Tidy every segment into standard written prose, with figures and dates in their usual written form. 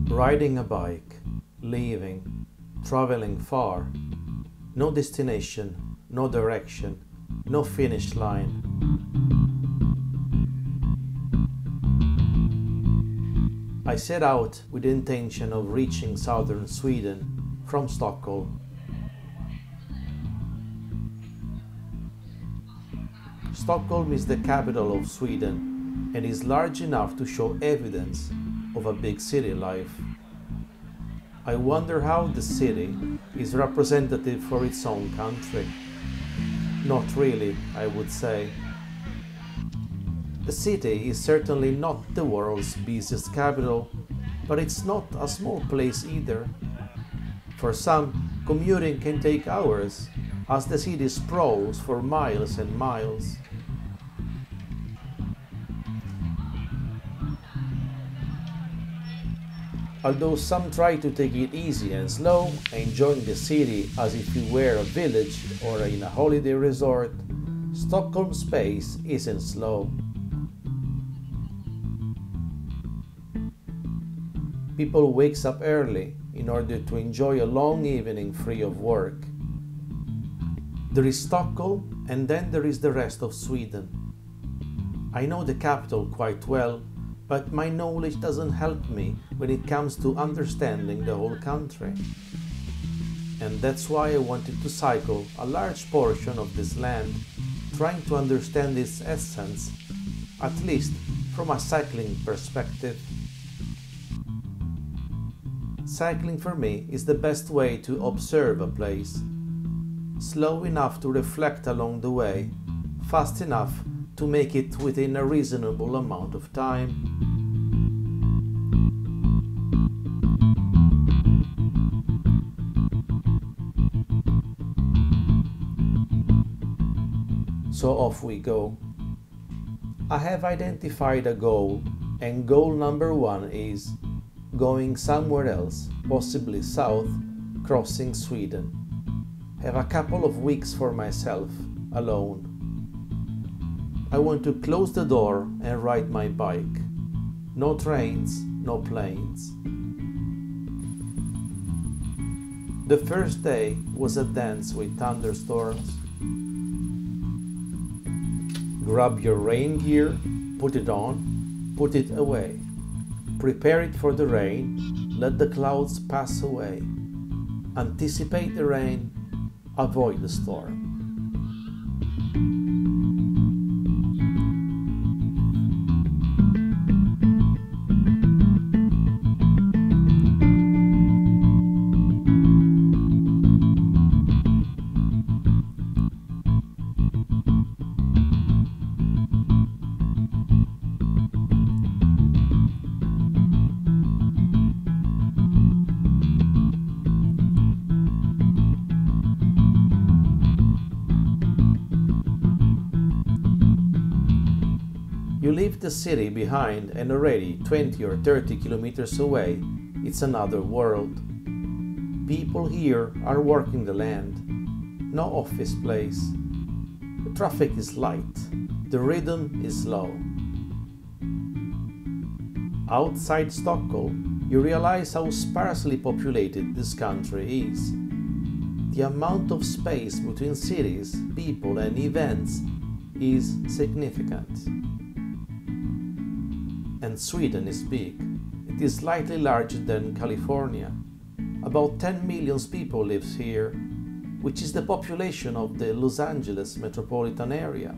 Riding a bike, leaving, traveling far, no destination, no direction, no finish line. I set out with the intention of reaching southern Sweden from Stockholm. Stockholm is the capital of Sweden and is large enough to show evidence of a big city life. I wonder how the city is representative for its own country. Not really, I would say. The city is certainly not the world's busiest capital, but it's not a small place either. For some, commuting can take hours, as the city sprawls for miles and miles. Although some try to take it easy and slow, enjoying the city as if you were a village or in a holiday resort, Stockholm's pace isn't slow. People wakes up early in order to enjoy a long evening free of work. There is Stockholm, and then there is the rest of Sweden. I know the capital quite well, but my knowledge doesn't help me when it comes to understanding the whole country. And that's why I wanted to cycle a large portion of this land, trying to understand its essence, at least from a cycling perspective. Cycling for me is the best way to observe a place. Slow enough to reflect along the way, fast enough to make it within a reasonable amount of time. So off we go. I have identified a goal, and goal number 1 is going somewhere else, possibly south, crossing Sweden. Have a couple of weeks for myself, alone. I want to close the door and ride my bike. No trains, no planes. The first day was a dance with thunderstorms. Grab your rain gear, put it on, put it away. Prepare it for the rain, let the clouds pass away. Anticipate the rain, avoid the storm. You leave the city behind and already 20 or 30 kilometers away, it's another world. People here are working the land. No office place. The traffic is light. The rhythm is slow. Outside Stockholm, you realize how sparsely populated this country is. The amount of space between cities, people and events is significant. And Sweden is big. It is slightly larger than California. About 10 million people live here, which is the population of the Los Angeles metropolitan area.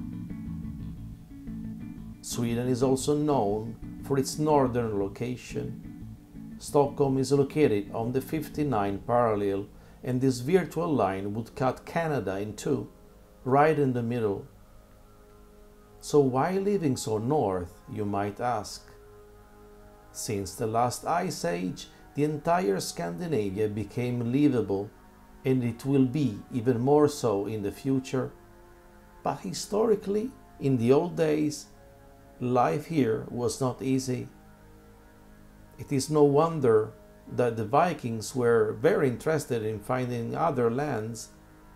Sweden is also known for its northern location. Stockholm is located on the 59 parallel, and this virtual line would cut Canada in two, right in the middle. So why living so north, you might ask? Since the last ice age, the entire Scandinavia became livable, and it will be even more so in the future. But historically, in the old days, life here was not easy. It is no wonder that the Vikings were very interested in finding other lands,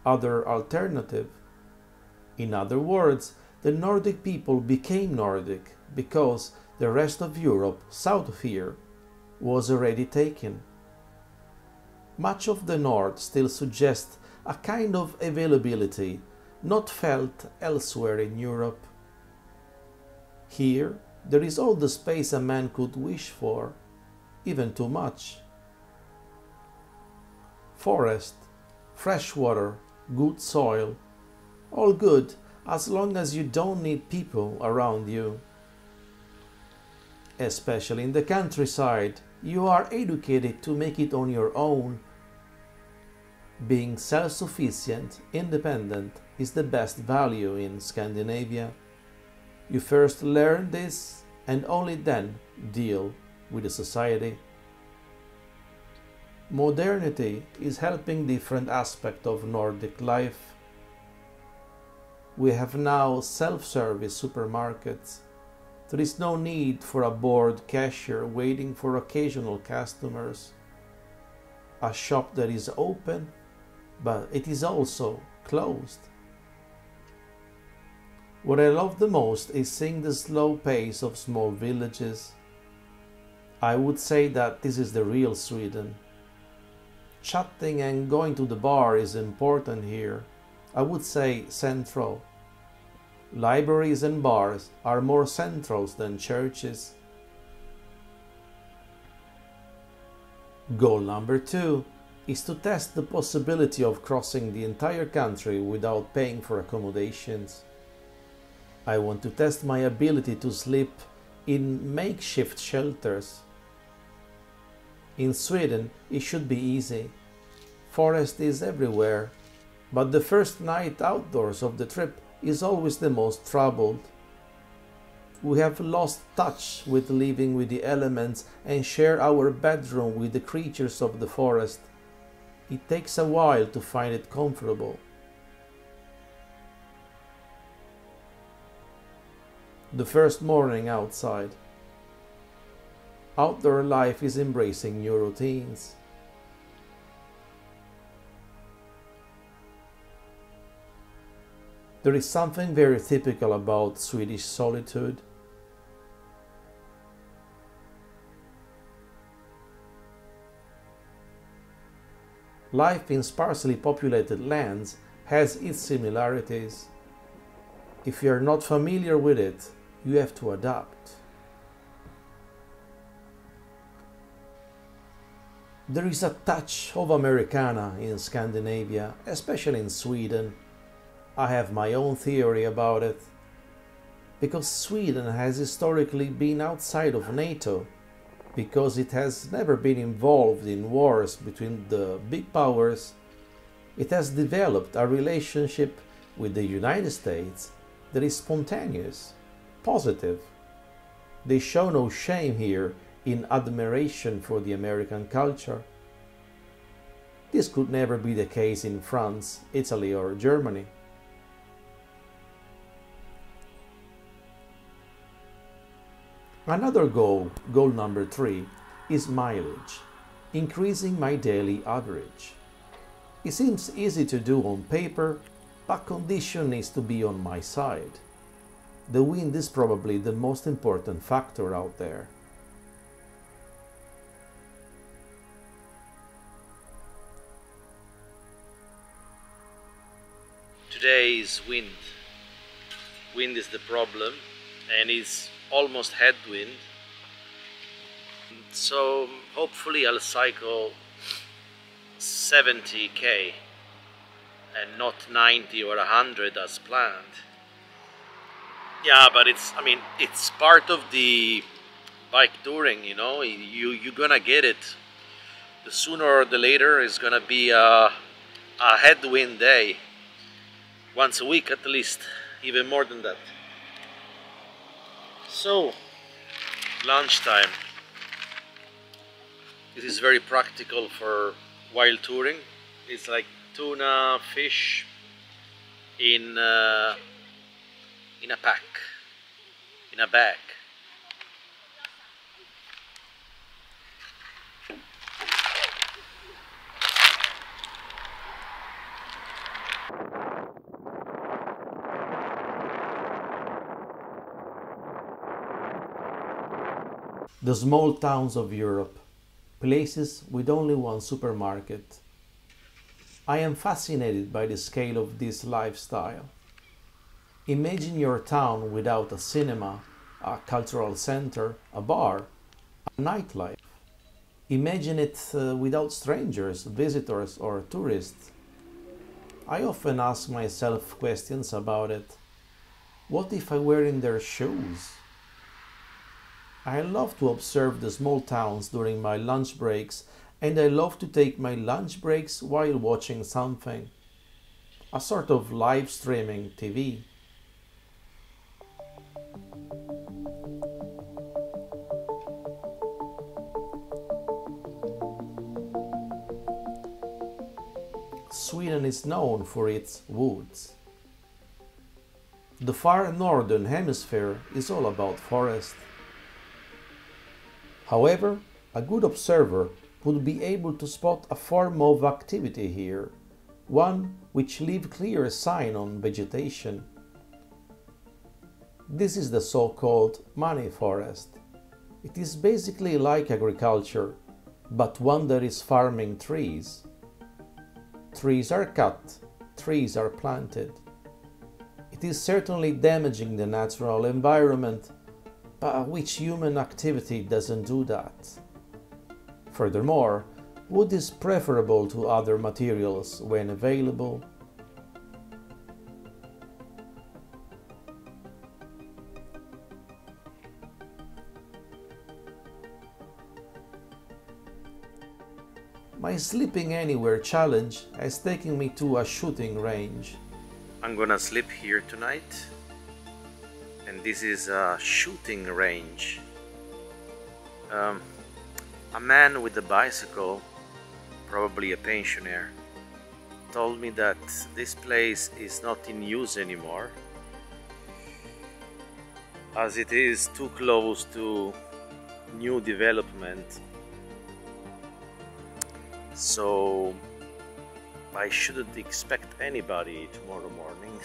other alternative. In other words, the Nordic people became Nordic because the rest of Europe south of here was already taken. Much of the north still suggests a kind of availability not felt elsewhere in Europe. Here, there is all the space a man could wish for, even too much. Forest, fresh water, good soil, all good as long as you don't need people around you. Especially in the countryside, you are educated to make it on your own. Being self-sufficient, independent, is the best value in Scandinavia. You first learn this and only then deal with the society. Modernity is helping different aspects of Nordic life. We have now self-service supermarkets. There is no need for a bored cashier waiting for occasional customers. A shop that is open, but it is also closed. What I love the most is seeing the slow pace of small villages. I would say that this is the real Sweden. Chatting and going to the bar is important here. I would say central. Libraries and bars are more centrals than churches. Goal number 2 is to test the possibility of crossing the entire country without paying for accommodations. I want to test my ability to sleep in makeshift shelters. In Sweden, it should be easy. Forest is everywhere, but the first night outdoors of the trip is always the most troubled. We have lost touch with living with the elements and share our bedroom with the creatures of the forest. It takes a while to find it comfortable. The first morning outside. Outdoor life is embracing new routines. There is something very typical about Swedish solitude. Life in sparsely populated lands has its similarities. If you are not familiar with it, you have to adapt. There is a touch of Americana in Scandinavia, especially in Sweden. I have my own theory about it. Because Sweden has historically been outside of NATO, because it has never been involved in wars between the big powers, it has developed a relationship with the United States that is spontaneous, positive. They show no shame here in admiration for the American culture. This could never be the case in France, Italy, or Germany. Another goal number 3, is mileage, increasing my daily average. It seems easy to do on paper, but condition needs to be on my side. The wind is probably the most important factor out there. Today is wind. Wind is the problem, and it's almost headwind. So hopefully I'll cycle 70k and not 90 or 100 as planned. Yeah, but it's part of the bike touring, you know. You're gonna get it. The sooner or the later is gonna be a headwind day. Once a week at least, even more than that. So, lunchtime. This is very practical for while touring. It's like tuna fish in a pack, in a bag. The small towns of Europe, places with only one supermarket. I am fascinated by the scale of this lifestyle. Imagine your town without a cinema, a cultural center, a bar, a nightlife. Imagine it without strangers, visitors, or tourists. I often ask myself questions about it. What if I were in their shoes? I love to observe the small towns during my lunch breaks, and I love to take my lunch breaks while watching something. A sort of live streaming TV. Sweden is known for its woods. The far northern hemisphere is all about forest. However, a good observer would be able to spot a form of activity here, one which leaves clear sign on vegetation. This is the so-called money forest. It is basically like agriculture, but one that is farming trees. Trees are cut, trees are planted. It is certainly damaging the natural environment, but which human activity doesn't do that? Furthermore, wood is preferable to other materials when available. My sleeping anywhere challenge has taken me to a shooting range. I'm gonna sleep here tonight, and this is a shooting range. A man with a bicycle, probably a pensioner, told me that this place is not in use anymore, as it is too close to new development. So I shouldn't expect anybody tomorrow morning.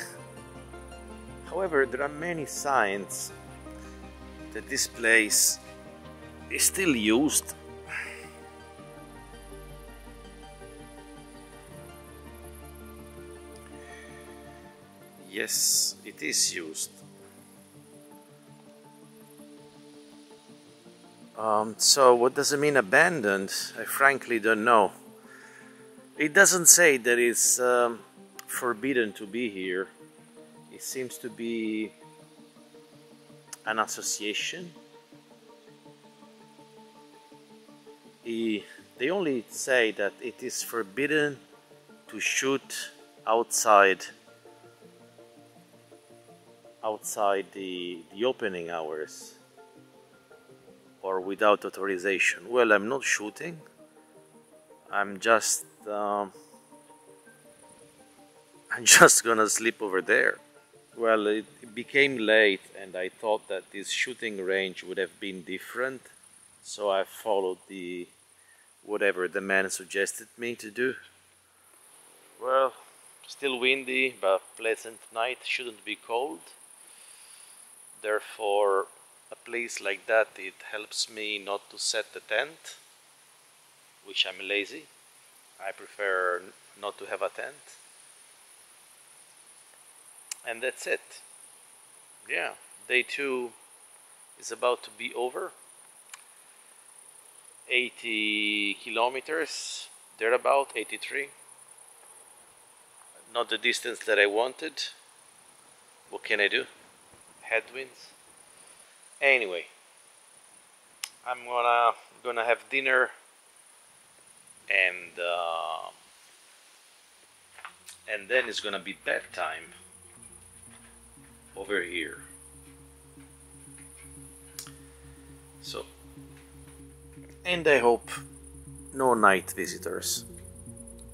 However, there are many signs that this place is still used. Yes, it is used. So what does it mean abandoned? I frankly don't know. It doesn't say that it's forbidden to be here. It seems to be an association. They only say that it is forbidden to shoot outside the opening hours or without authorization. Well, I'm not shooting. I'm just gonna sleep over there. Well, it became late and I thought that this shooting range would have been different, so I followed whatever the man suggested me to do. Well, still windy, but pleasant night, shouldn't be cold. Therefore, a place like that, it helps me not to set the tent, which I'm lazy. I prefer not to have a tent. And that's it. Yeah, day 2 is about to be over. 80 kilometers, thereabout, 83. Not the distance that I wanted. What can I do? Headwinds. Anyway, I'm gonna have dinner and then it's gonna be bedtime over here. So, and I hope no night visitors.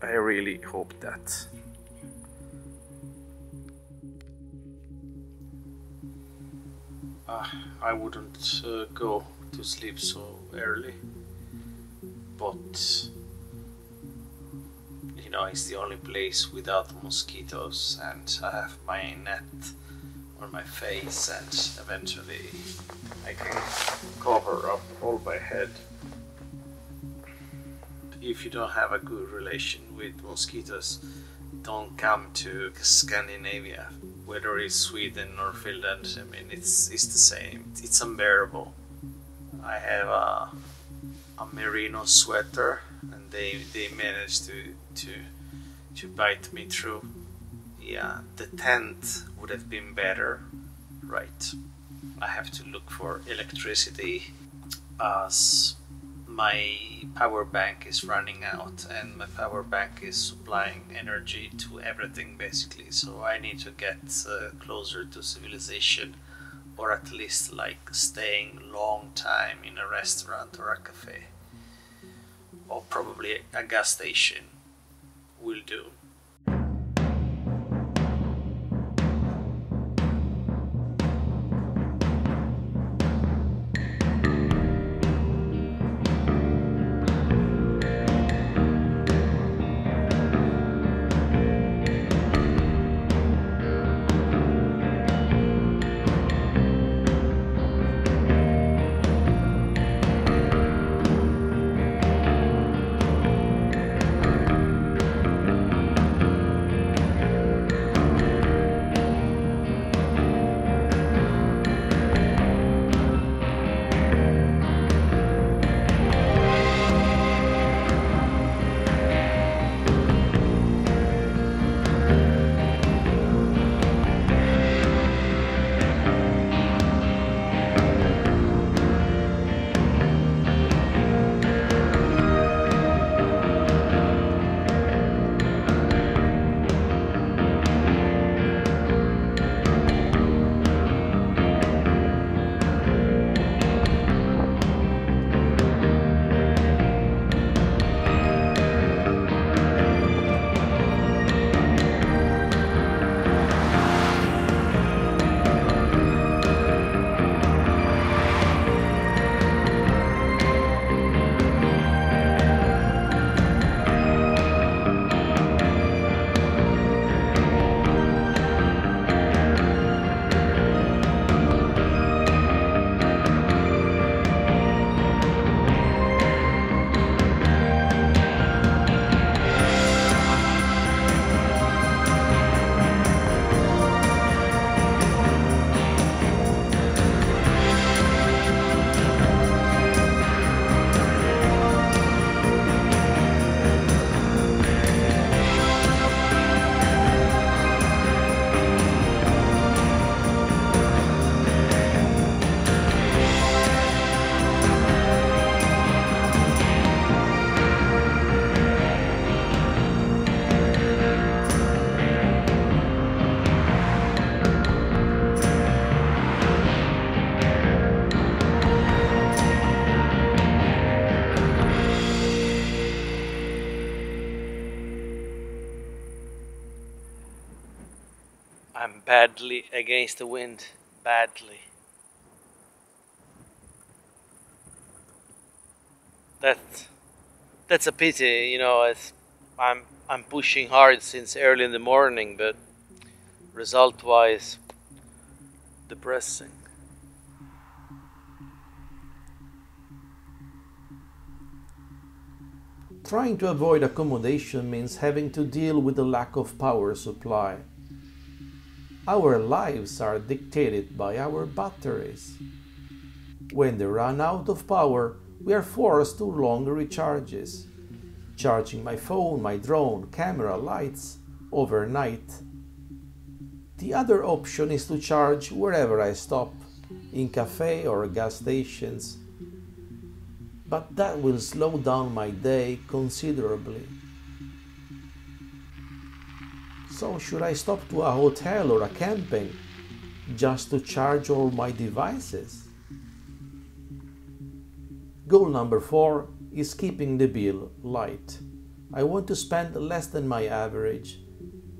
I really hope that. I wouldn't go to sleep so early, but you know, it's the only place without mosquitoes, and I have my net on my face, and eventually I can cover up all my head. If you don't have a good relation with mosquitoes, don't come to Scandinavia, whether it's Sweden or Finland. I mean, it's the same. It's unbearable. I have a merino sweater, and they managed to bite me through. Yeah, the tent would have been better, right? I have to look for electricity as my power bank is running out, and my power bank is supplying energy to everything basically, so I need to get closer to civilization, or at least like staying long time in a restaurant or a cafe, or probably a gas station will do. I'm badly against the wind, badly. That's a pity, you know. I'm pushing hard since early in the morning, but result-wise, depressing. Trying to avoid accommodation means having to deal with the lack of power supply. Our lives are dictated by our batteries. When they run out of power, we are forced to longer recharges, charging my phone, my drone, camera, lights overnight. The other option is to charge wherever I stop, in cafe or gas stations. But that will slow down my day considerably. So should I stop to a hotel or a camping just to charge all my devices? Goal number 4 is keeping the bill light. I want to spend less than my average,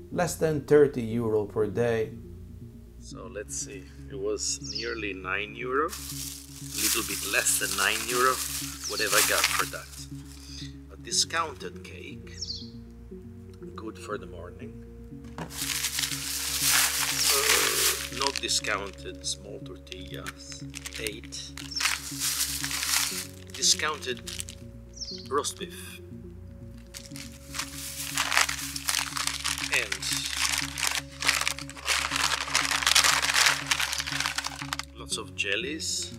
less than €30 per day. So let's see, it was nearly €9, a little bit less than €9. What have I got for that? A discounted cake, good for the morning. Not discounted small tortillas, 8. Discounted roast beef, and lots of jellies,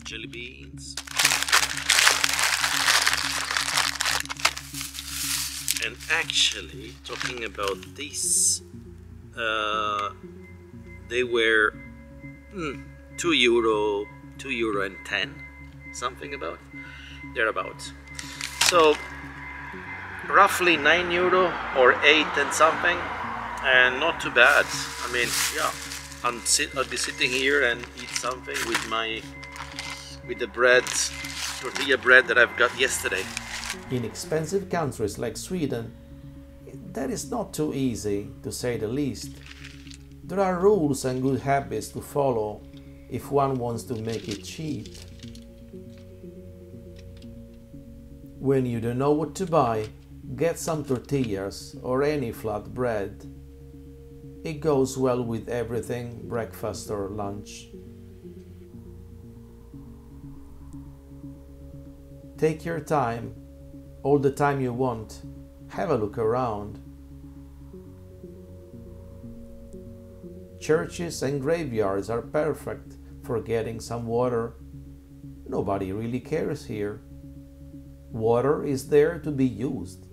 jelly beans, and actually talking about this, they were €2 and 10, something about thereabouts. So roughly €9 or 8 and something, and not too bad. I mean, yeah, I'll be sitting here and eat something with the bread, tortilla bread that I've got yesterday. In expensive countries like Sweden, that is not too easy, to say the least. There are rules and good habits to follow if one wants to make it cheap. When you don't know what to buy, get some tortillas or any flat bread. It goes well with everything, breakfast or lunch. Take your time, all the time you want. Have a look around. Churches and graveyards are perfect for getting some water. Nobody really cares here. Water is there to be used.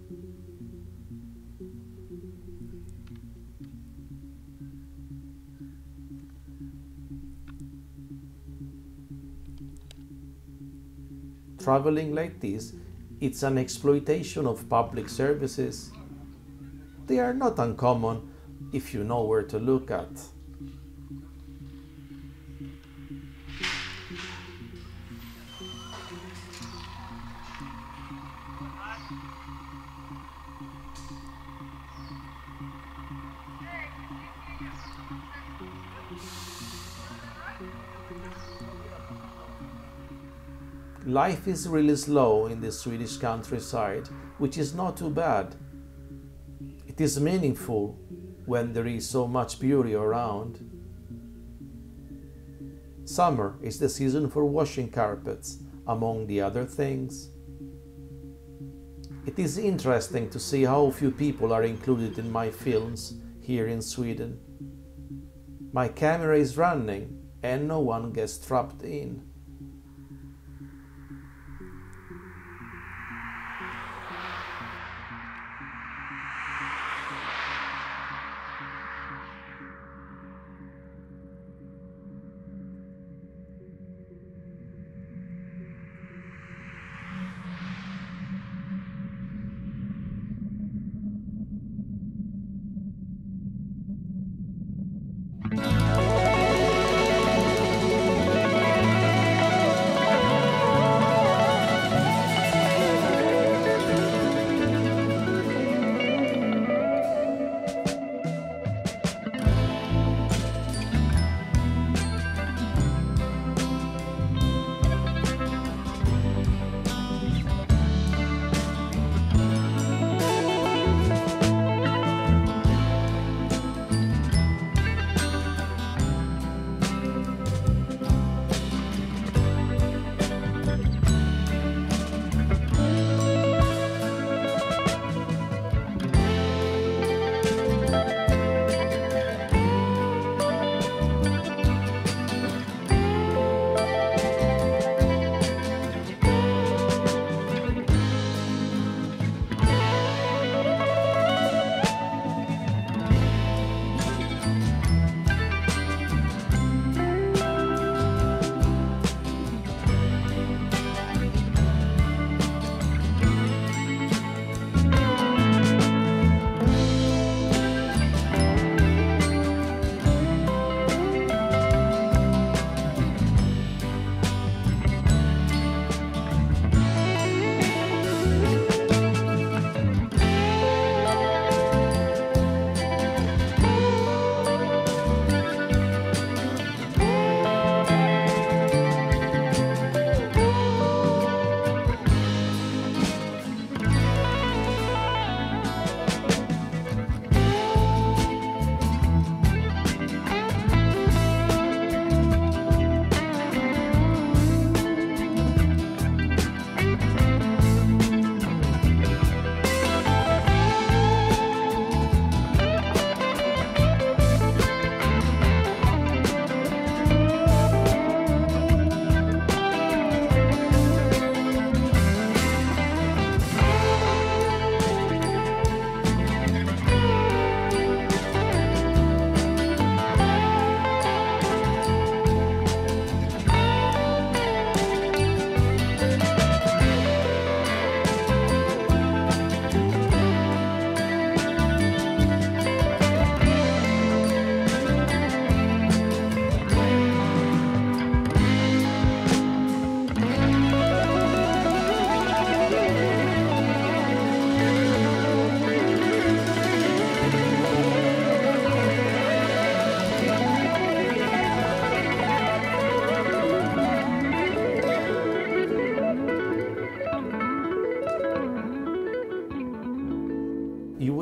Traveling like this, it's an exploitation of public services. They are not uncommon if you know where to look at. Life is really slow in the Swedish countryside, which is not too bad. It is meaningful when there is so much beauty around. Summer is the season for washing carpets, among the other things. It is interesting to see how few people are included in my films here in Sweden. My camera is running and no one gets trapped in.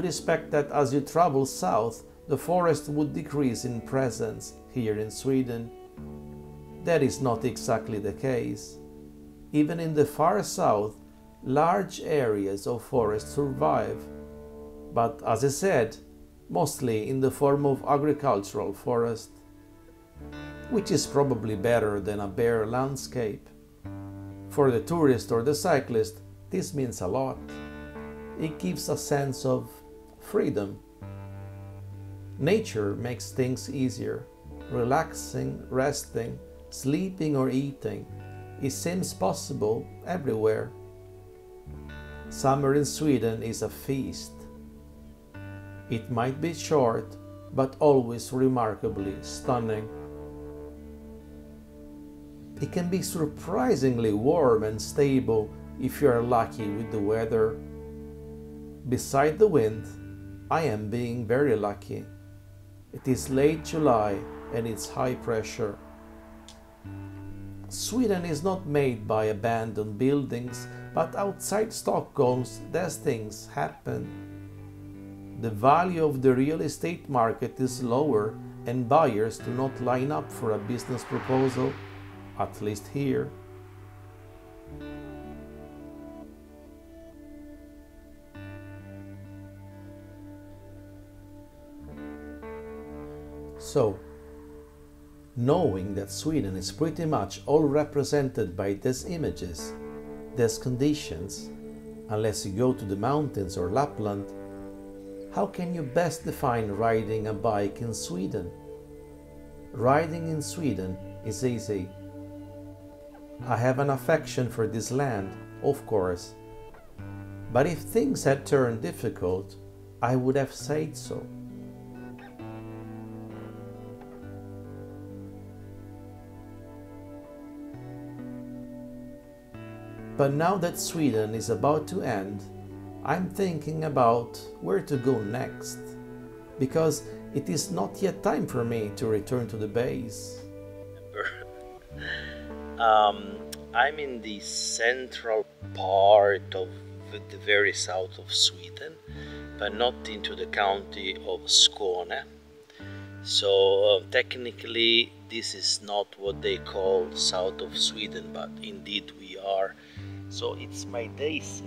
expect that as you travel south, the forest would decrease in presence here in Sweden. That is not exactly the case. Even in the far south, large areas of forest survive, but as I said, mostly in the form of agricultural forest, which is probably better than a bare landscape. For the tourist or the cyclist, this means a lot. It gives a sense of freedom. Nature makes things easier. Relaxing, resting, sleeping or eating. It seems possible everywhere. Summer in Sweden is a feast. It might be short, but always remarkably stunning. It can be surprisingly warm and stable if you are lucky with the weather. Beside the wind, I am being very lucky. It is late July and it's high pressure. Sweden is not made by abandoned buildings, but outside Stockholm, these things happen. The value of the real estate market is lower and buyers do not line up for a business proposal, at least here. So, knowing that Sweden is pretty much all represented by these images, these conditions, unless you go to the mountains or Lapland, how can you best define riding a bike in Sweden? Riding in Sweden is easy. I have an affection for this land, of course, but if things had turned difficult, I would have said so. But now that Sweden is about to end, I'm thinking about where to go next, because it is not yet time for me to return to the base. I'm in the central part of the very south of Sweden, but not into the county of Skåne. So technically this is not what they call south of Sweden, but indeed we are. So it's my day 6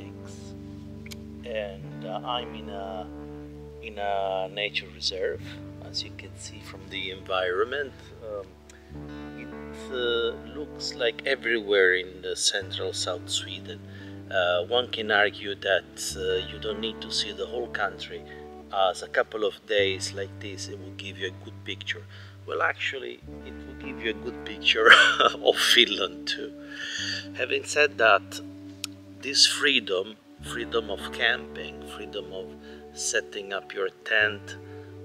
and I'm in a nature reserve, as you can see from the environment. It looks like everywhere in the central South Sweden. One can argue that you don't need to see the whole country, as a couple of days like this it will give you a good picture. Well, actually it will give you a good picture of Finland too. Having said that, this freedom of camping, freedom of setting up your tent,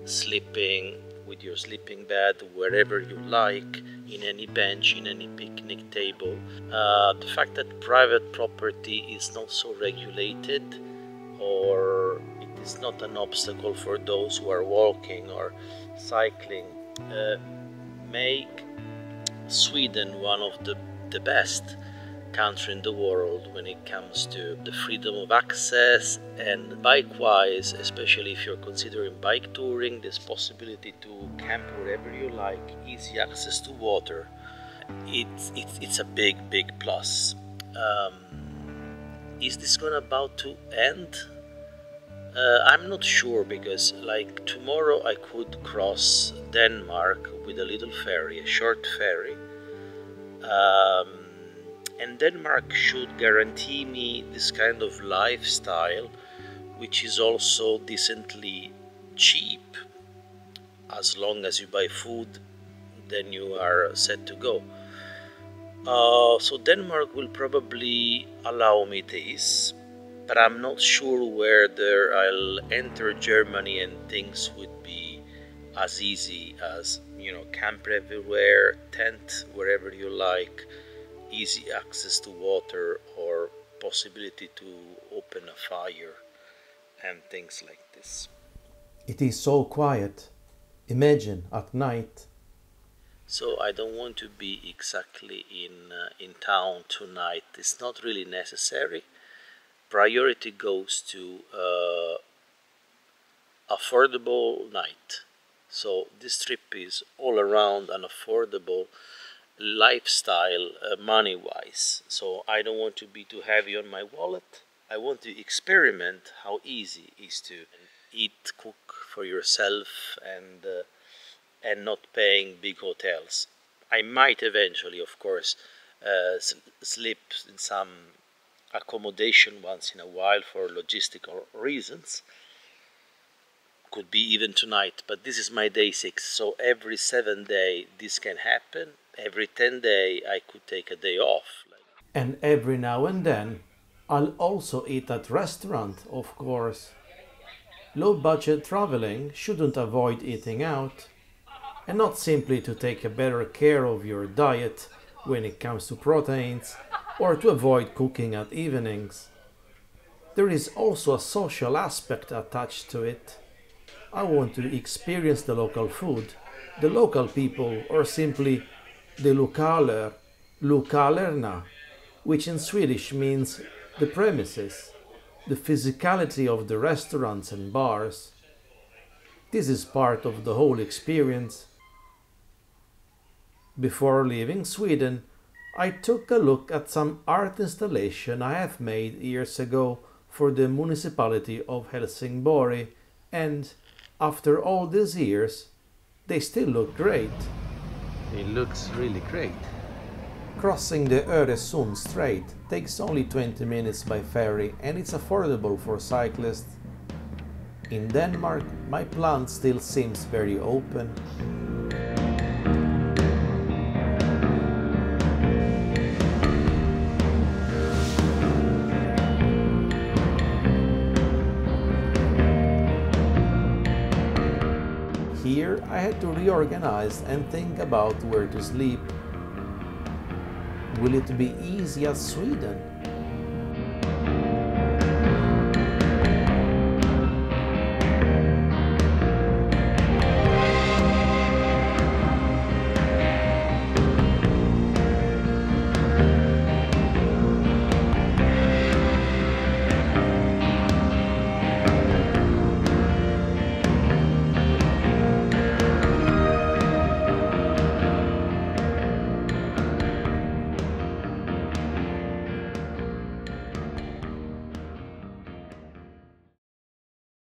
sleeping with your sleeping bed wherever you like, in any bench, in any picnic table, the fact that private property is not so regulated, or it is not an obstacle for those who are walking or cycling, make Sweden one of the best country in the world when it comes to the freedom of access. And bike-wise, especially if you're considering bike touring, this possibility to camp wherever you like, easy access to water, it's a big plus. Is this gonna about to end? I'm not sure, because like tomorrow I could cross Denmark with a little ferry, a short ferry. And Denmark should guarantee me this kind of lifestyle, which is also decently cheap. As long as you buy food, then you are set to go. So Denmark will probably allow me this, but I'm not sure whether I'll enter Germany and things would be as easy as, you know, camp everywhere, tent wherever you like, easy access to water, or possibility to open a fire and things like this. It is so quiet. Imagine at night. So I don't want to be exactly in town tonight. It's not really necessary. Priority goes to affordable night. So this trip is all around an affordable lifestyle, money-wise. So I don't want to be too heavy on my wallet. I want to experiment how easy it is to eat, cook for yourself, and not paying big hotels. I might eventually, of course, sleep in some accommodation once in a while for logistical reasons. Could be even tonight, but this is my day 6, so every 7 day this can happen. Every 10 day I could take a day off. And every now and then I'll also eat at restaurant, of course. Low budget traveling shouldn't avoid eating out, and not simply to take a better care of your diet when it comes to proteins or to avoid cooking at evenings. There is also a social aspect attached to it. I want to experience the local food, the local people, or simply the lokalerna, which in Swedish means the premises, the physicality of the restaurants and bars. This is part of the whole experience. Before leaving Sweden, I took a look at some art installation I have made years ago for the municipality of Helsingborg, and after all these years, they still look great. It looks really great. Crossing the Öresund Strait takes only 20 minutes by ferry and it's affordable for cyclists. In Denmark, my plan still seems very open. Here I had to reorganize and think about where to sleep. Will it be easy as Sweden?